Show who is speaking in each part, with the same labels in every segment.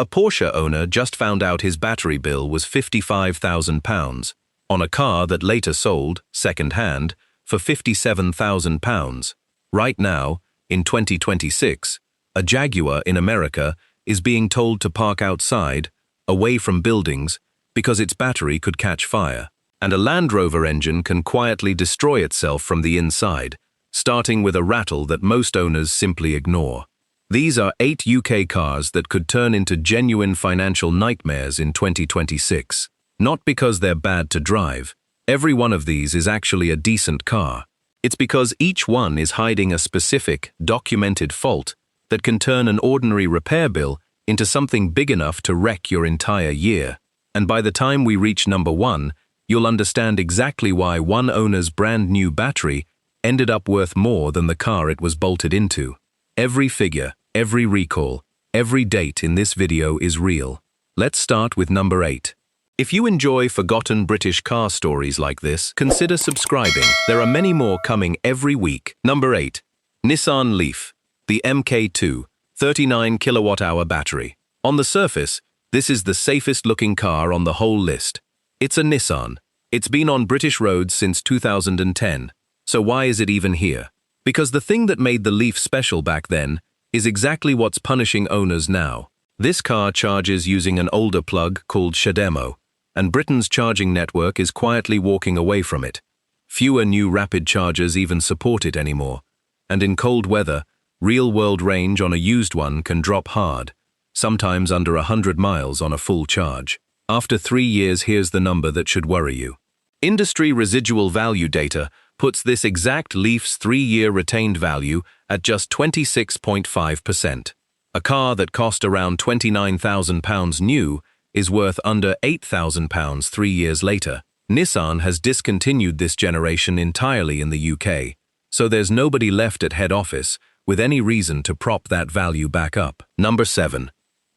Speaker 1: A Porsche owner just found out his battery bill was £55,000 on a car that later sold, second-hand, for £57,000. Right now, in 2026, a Jaguar in America is being told to park outside, away from buildings, because its battery could catch fire. And a Land Rover engine can quietly destroy itself from the inside, starting with a rattle that most owners simply ignore. These are 8 UK cars that could turn into genuine financial nightmares in 2026. Not because they're bad to drive. Every one of these is actually a decent car. It's because each one is hiding a specific, documented fault that can turn an ordinary repair bill into something big enough to wreck your entire year. And by the time we reach number 1, you'll understand exactly why one owner's brand new battery ended up worth more than the car it was bolted into. Every figure, every recall, every date in this video is real. Let's start with number 8. If you enjoy forgotten British car stories like this, consider subscribing. There are many more coming every week. Number 8. Nissan Leaf, the MK2, 39 kilowatt-hour battery. On the surface, this is the safest looking car on the whole list. It's a Nissan. It's been on British roads since 2010. So why is it even here? Because the thing that made the Leaf special back then is exactly what's punishing owners now. This car charges using an older plug called CHAdeMO, and Britain's charging network is quietly walking away from it. Fewer new rapid chargers even support it anymore. And in cold weather, real-world range on a used one can drop hard, sometimes under 100 miles on a full charge. After 3 years, here's the number that should worry you. Industry residual value data puts this exact Leaf's 3-year retained value at just 26.5%. A car that cost around £29,000 new is worth under £8,000 3 years later. Nissan has discontinued this generation entirely in the UK, so there's nobody left at head office with any reason to prop that value back up. Number 7.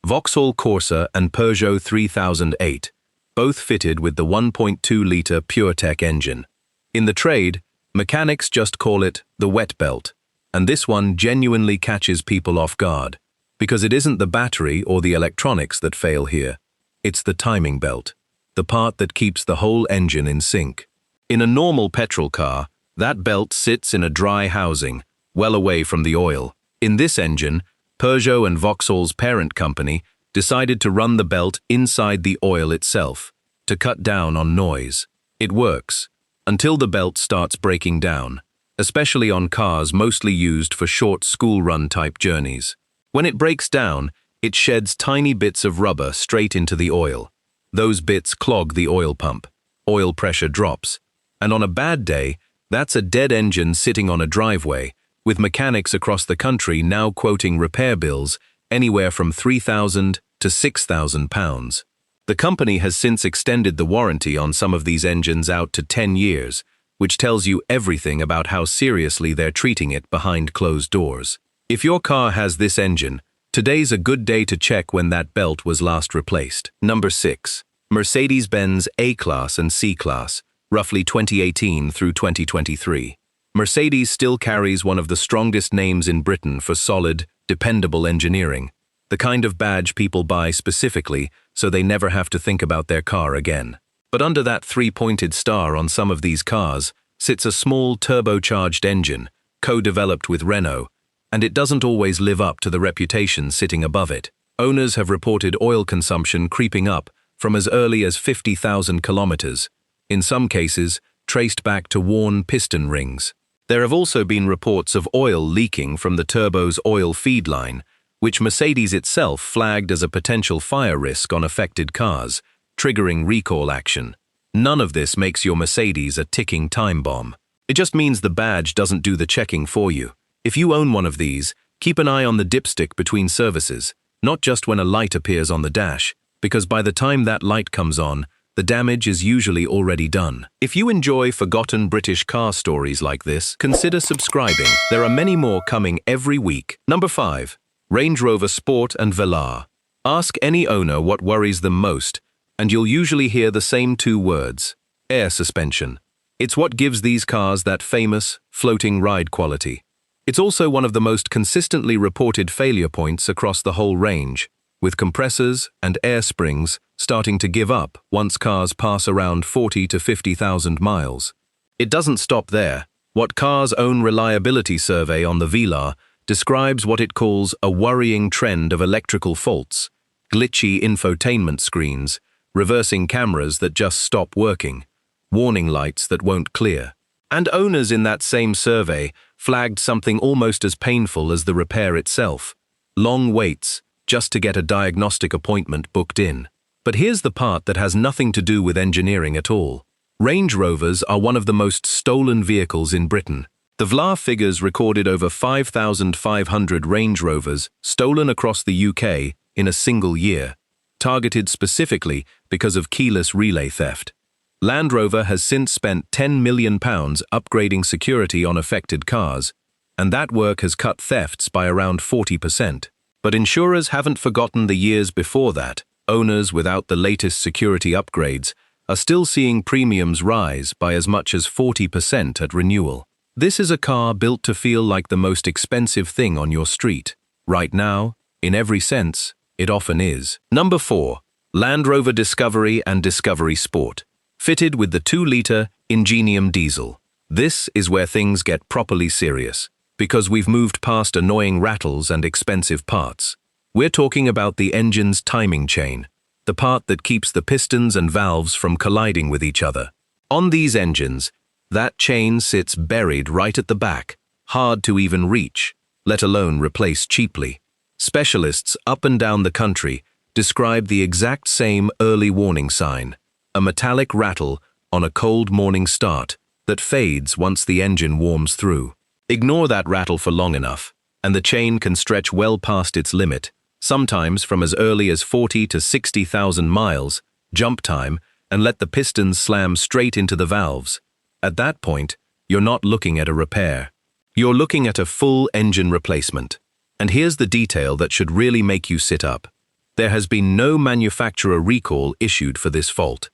Speaker 1: Vauxhall Corsa and Peugeot 3008, both fitted with the 1.2-litre PureTech engine. In the trade, mechanics just call it the wet belt, and this one genuinely catches people off guard, because it isn't the battery or the electronics that fail here. It's the timing belt, the part that keeps the whole engine in sync. In a normal petrol car, that belt sits in a dry housing, well away from the oil. In this engine, Peugeot and Vauxhall's parent company decided to run the belt inside the oil itself, to cut down on noise. It works, until the belt starts breaking down, especially on cars mostly used for short school-run type journeys. When it breaks down, it sheds tiny bits of rubber straight into the oil. Those bits clog the oil pump. Oil pressure drops. And on a bad day, that's a dead engine sitting on a driveway, with mechanics across the country now quoting repair bills anywhere from £3,000 to £6,000. The company has since extended the warranty on some of these engines out to 10 years, which tells you everything about how seriously they're treating it behind closed doors. If your car has this engine, today's a good day to check when that belt was last replaced. Number 6. Mercedes-Benz A-Class and C-Class, roughly 2018 through 2023. Mercedes still carries one of the strongest names in Britain for solid, dependable engineering, the kind of badge people buy specifically so they never have to think about their car again. But under that 3-pointed star on some of these cars sits a small turbocharged engine, co-developed with Renault, and it doesn't always live up to the reputation sitting above it. Owners have reported oil consumption creeping up from as early as 50,000 kilometers, in some cases traced back to worn piston rings. There have also been reports of oil leaking from the turbo's oil feed line, which Mercedes itself flagged as a potential fire risk on affected cars, triggering recall action. None of this makes your Mercedes a ticking time bomb. It just means the badge doesn't do the checking for you. If you own one of these, keep an eye on the dipstick between services, not just when a light appears on the dash, because by the time that light comes on, the damage is usually already done. If you enjoy forgotten British car stories like this, consider subscribing. There are many more coming every week. Number 5. Range Rover Sport and Velar. Ask any owner what worries them most, and you'll usually hear the same 2 words: air suspension. It's what gives these cars that famous, floating ride quality. It's also one of the most consistently reported failure points across the whole range, with compressors and air springs starting to give up once cars pass around 40 to 50,000 miles. It doesn't stop there. What Car's own reliability survey on the VLAR describes what it calls a worrying trend of electrical faults, glitchy infotainment screens, reversing cameras that just stop working, warning lights that won't clear. And owners in that same survey flagged something almost as painful as the repair itself: long waits just to get a diagnostic appointment booked in. But here's the part that has nothing to do with engineering at all. Range Rovers are one of the most stolen vehicles in Britain. The VLAR figures recorded over 5,500 Range Rovers stolen across the UK in a single year, targeted specifically because of keyless relay theft. Land Rover has since spent £10 million upgrading security on affected cars, and that work has cut thefts by around 40%. But insurers haven't forgotten the years before that. Owners without the latest security upgrades are still seeing premiums rise by as much as 40% at renewal. This is a car built to feel like the most expensive thing on your street. Right now, in every sense, it often is. Number 4. Land Rover Discovery and Discovery Sport. Fitted with the 2-litre Ingenium diesel. This is where things get properly serious, because we've moved past annoying rattles and expensive parts. We're talking about the engine's timing chain, the part that keeps the pistons and valves from colliding with each other. On these engines, that chain sits buried right at the back, hard to even reach, let alone replace cheaply. Specialists up and down the country describe the exact same early warning sign: a metallic rattle on a cold morning start that fades once the engine warms through. Ignore that rattle for long enough, and the chain can stretch well past its limit, sometimes from as early as 40 to 60,000 miles, jump time, and let the pistons slam straight into the valves. At that point, you're not looking at a repair. You're looking at a full engine replacement. And here's the detail that should really make you sit up. There has been no manufacturer recall issued for this fault,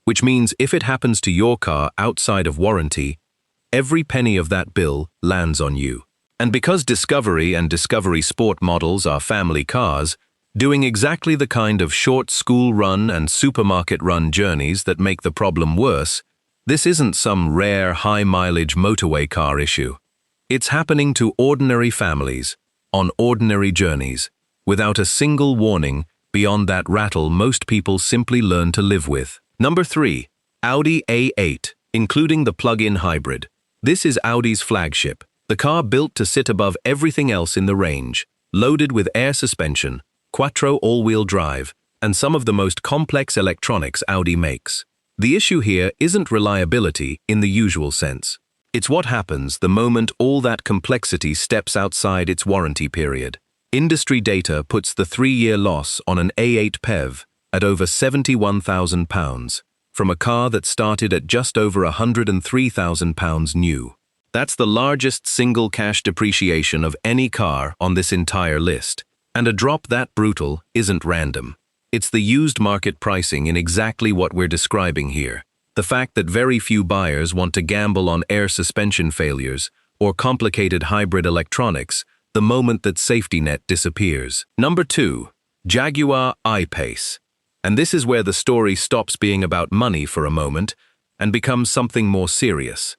Speaker 1: which means if it happens to your car outside of warranty, every penny of that bill lands on you. And because Discovery and Discovery Sport models are family cars, doing exactly the kind of short school run and supermarket run journeys that make the problem worse, this isn't some rare high-mileage motorway car issue. It's happening to ordinary families, on ordinary journeys, without a single warning beyond that rattle most people simply learn to live with. Number 3. Audi A8, including the plug-in hybrid. This is Audi's flagship, the car built to sit above everything else in the range, loaded with air suspension, quattro all-wheel drive, and some of the most complex electronics Audi makes. The issue here isn't reliability in the usual sense. It's what happens the moment all that complexity steps outside its warranty period. Industry data puts the 3-year loss on an A8 PHEV at over £71,000, from a car that started at just over £103,000 new. That's the largest single cash depreciation of any car on this entire list. And a drop that brutal isn't random. It's the used market pricing in exactly what we're describing here. The fact that very few buyers want to gamble on air suspension failures or complicated hybrid electronics the moment that safety net disappears. Number 2. Jaguar I-Pace. And this is where the story stops being about money for a moment and becomes something more serious.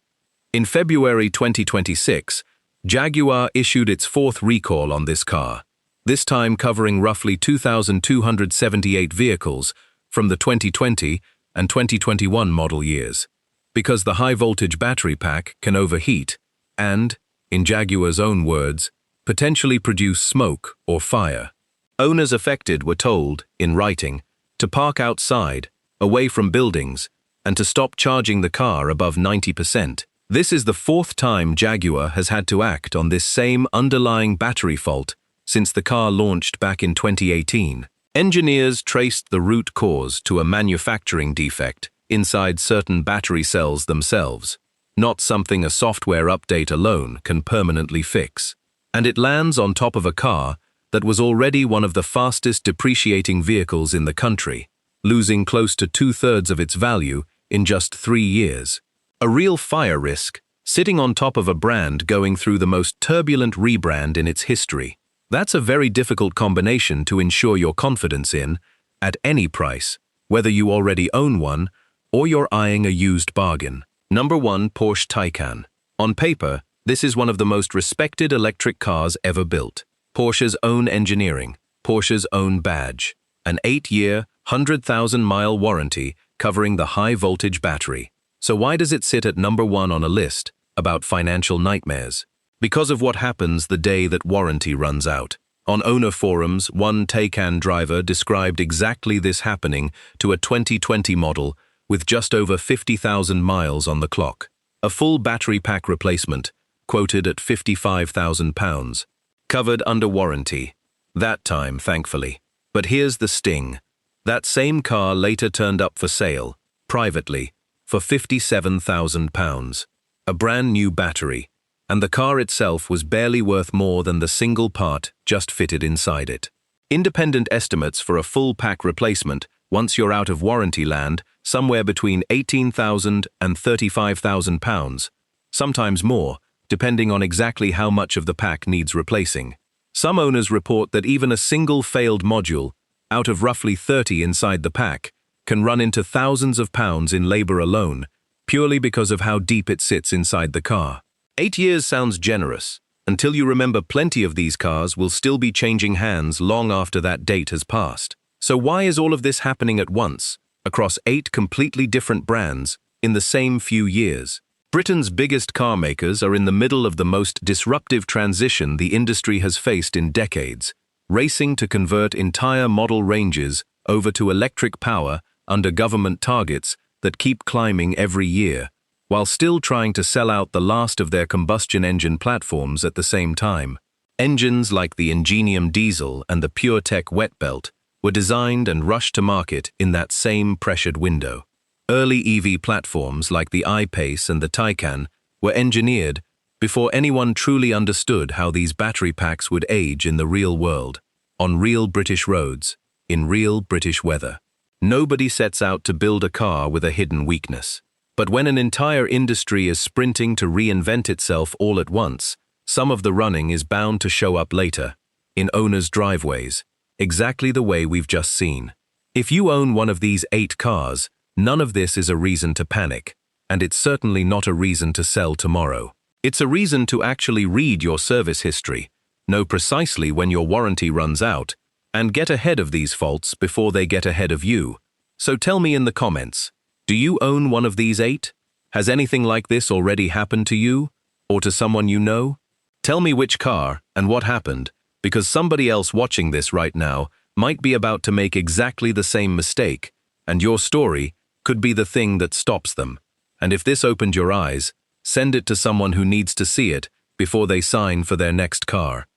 Speaker 1: In February 2026, Jaguar issued its 4th recall on this car, this time covering roughly 2,278 vehicles from the 2020 and 2021 model years, because the high-voltage battery pack can overheat and, in Jaguar's own words, potentially produce smoke or fire. Owners affected were told, in writing, to park outside, away from buildings, and to stop charging the car above 90%. This is the 4th time Jaguar has had to act on this same underlying battery fault since the car launched back in 2018. Engineers traced the root cause to a manufacturing defect inside certain battery cells themselves, not something a software update alone can permanently fix. And it lands on top of a car that was already one of the fastest depreciating vehicles in the country, losing close to 2/3 of its value in just 3 years. A real fire risk, sitting on top of a brand going through the most turbulent rebrand in its history. That's a very difficult combination to ensure your confidence in, at any price, whether you already own one or you're eyeing a used bargain. Number 1. Porsche Taycan. On paper, this is one of the most respected electric cars ever built. Porsche's own engineering, Porsche's own badge, an 8-year, 100,000-mile warranty covering the high-voltage battery. So why does it sit at number 1 on a list about financial nightmares? Because of what happens the day that warranty runs out. On owner forums, one Taycan driver described exactly this happening to a 2020 model with just over 50,000 miles on the clock. A full battery pack replacement, quoted at £55,000, covered under warranty. That time, thankfully. But here's the sting. That same car later turned up for sale, privately, for £57,000. A brand new battery, and the car itself was barely worth more than the single part just fitted inside it. Independent estimates for a full pack replacement, once you're out of warranty land, somewhere between £18,000 and £35,000, sometimes more, depending on exactly how much of the pack needs replacing. Some owners report that even a single failed module, out of roughly 30 inside the pack, can run into thousands of pounds in labor alone, purely because of how deep it sits inside the car. 8 years sounds generous, until you remember plenty of these cars will still be changing hands long after that date has passed. So why is all of this happening at once, across 8 completely different brands, in the same few years? Britain's biggest car makers are in the middle of the most disruptive transition the industry has faced in decades, racing to convert entire model ranges over to electric power under government targets that keep climbing every year, while still trying to sell out the last of their combustion engine platforms at the same time. Engines like the Ingenium diesel and the PureTech wet belt were designed and rushed to market in that same pressured window. Early EV platforms like the I-Pace and the Taycan were engineered before anyone truly understood how these battery packs would age in the real world, on real British roads, in real British weather. Nobody sets out to build a car with a hidden weakness. But when an entire industry is sprinting to reinvent itself all at once, some of the running is bound to show up later, in owners' driveways, exactly the way we've just seen. If you own one of these 8 cars, none of this is a reason to panic, and it's certainly not a reason to sell tomorrow. It's a reason to actually read your service history, know precisely when your warranty runs out, and get ahead of these faults before they get ahead of you. So tell me in the comments, do you own one of these 8? Has anything like this already happened to you, or to someone you know? Tell me which car and what happened, because somebody else watching this right now might be about to make exactly the same mistake, and your story could be the thing that stops them. And if this opened your eyes, send it to someone who needs to see it before they sign for their next car.